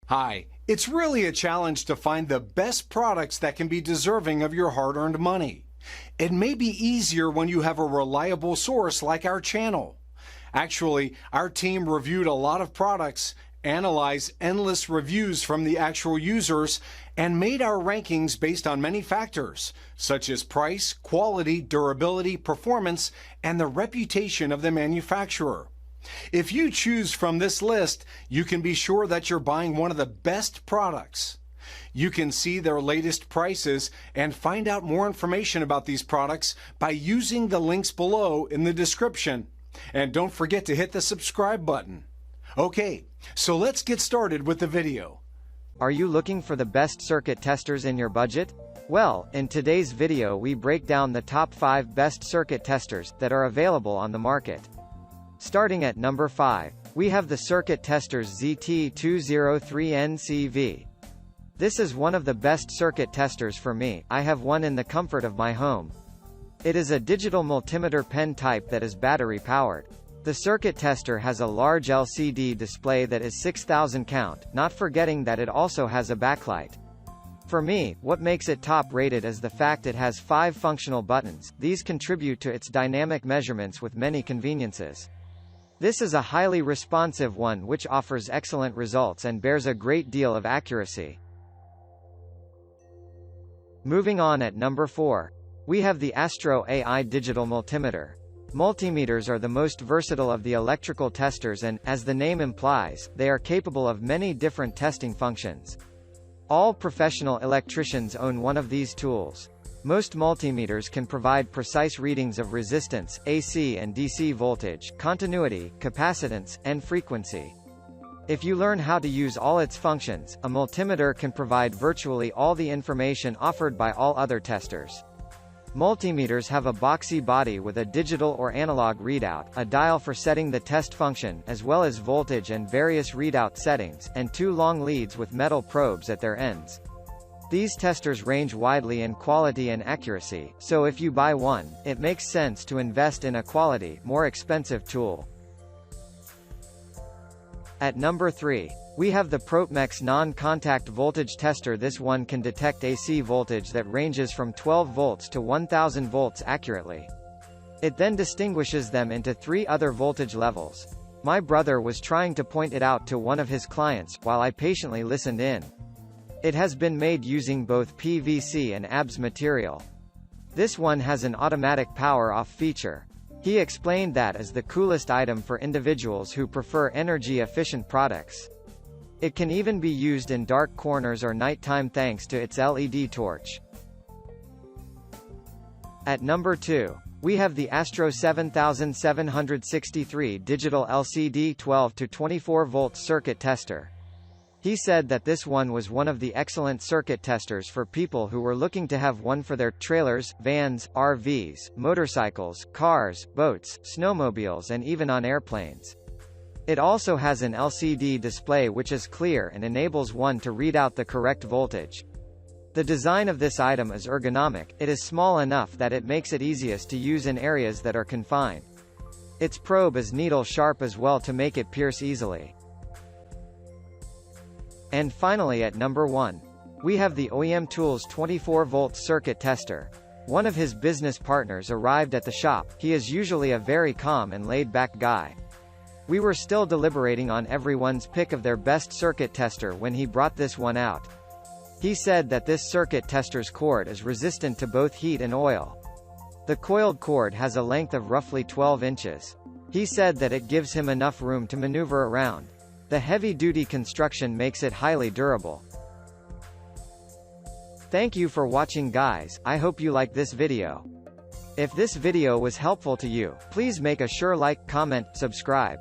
Hi, it's really a challenge to find the best products that can be deserving of your hard-earned money. It may be easier when you have a reliable source like our channel. Actually, our team reviewed a lot of products, analyzed endless reviews from the actual users, and made our rankings based on many factors, such as price, quality, durability, performance, and the reputation of the manufacturer. If you choose from this list, you can be sure that you're buying one of the best products. You can see their latest prices and find out more information about these products by using the links below in the description. And don't forget to hit the subscribe button. Okay, so let's get started with the video. Are you looking for the best circuit testers in your budget? Well, in today's video we break down the top 5 best circuit testers that are available on the market. Starting at number 5, we have the Circuit Testers ZT203NCV. This is one of the best circuit testers for me. I have one in the comfort of my home. It is a digital multimeter pen type that is battery powered. The circuit tester has a large LCD display that is 6000 count, not forgetting that it also has a backlight. For me, what makes it top rated is the fact it has 5 functional buttons. These contribute to its dynamic measurements with many conveniences. This is a highly responsive one which offers excellent results and bears a great deal of accuracy. Moving on at number 4. We have the AstroAI Digital Multimeter. Multimeters are the most versatile of the electrical testers and, as the name implies, they are capable of many different testing functions. All professional electricians own one of these tools. Most multimeters can provide precise readings of resistance, AC and DC voltage, continuity, capacitance, and frequency. If you learn how to use all its functions, a multimeter can provide virtually all the information offered by all other testers. Multimeters have a boxy body with a digital or analog readout, a dial for setting the test function, as well as voltage and various readout settings, and 2 long leads with metal probes at their ends. These testers range widely in quality and accuracy, so if you buy one, it makes sense to invest in a quality, more expensive tool. At number 3, we have the Protmex non-contact voltage tester. This one can detect AC voltage that ranges from 12 volts to 1000 volts accurately. It then distinguishes them into 3 other voltage levels. My brother was trying to point it out to one of his clients, while I patiently listened in. It has been made using both PVC and ABS material. This one has an automatic power-off feature. He explained that as the coolest item for individuals who prefer energy-efficient products. It can even be used in dark corners or nighttime thanks to its LED torch. At number 2, we have the Astro 7763 Digital LCD 12 to 24 volt circuit tester. He said that this one was one of the excellent circuit testers for people who were looking to have one for their trailers, vans, RVs, motorcycles, cars, boats, snowmobiles and even on airplanes. It also has an LCD display which is clear and enables one to read out the correct voltage. The design of this item is ergonomic. It is small enough that it makes it easiest to use in areas that are confined. Its probe is needle sharp as well to make it pierce easily. And finally at number 1, we have the OEMTOOLS 24-volt circuit tester. One of his business partners arrived at the shop. He is usually a very calm and laid-back guy. We were still deliberating on everyone's pick of their best circuit tester when he brought this one out. He said that this circuit tester's cord is resistant to both heat and oil. The coiled cord has a length of roughly 12 inches. He said that it gives him enough room to maneuver around. The heavy-duty construction makes it highly durable. Thank you for watching guys, I hope you like this video. If this video was helpful to you, please make a sure like, comment, subscribe.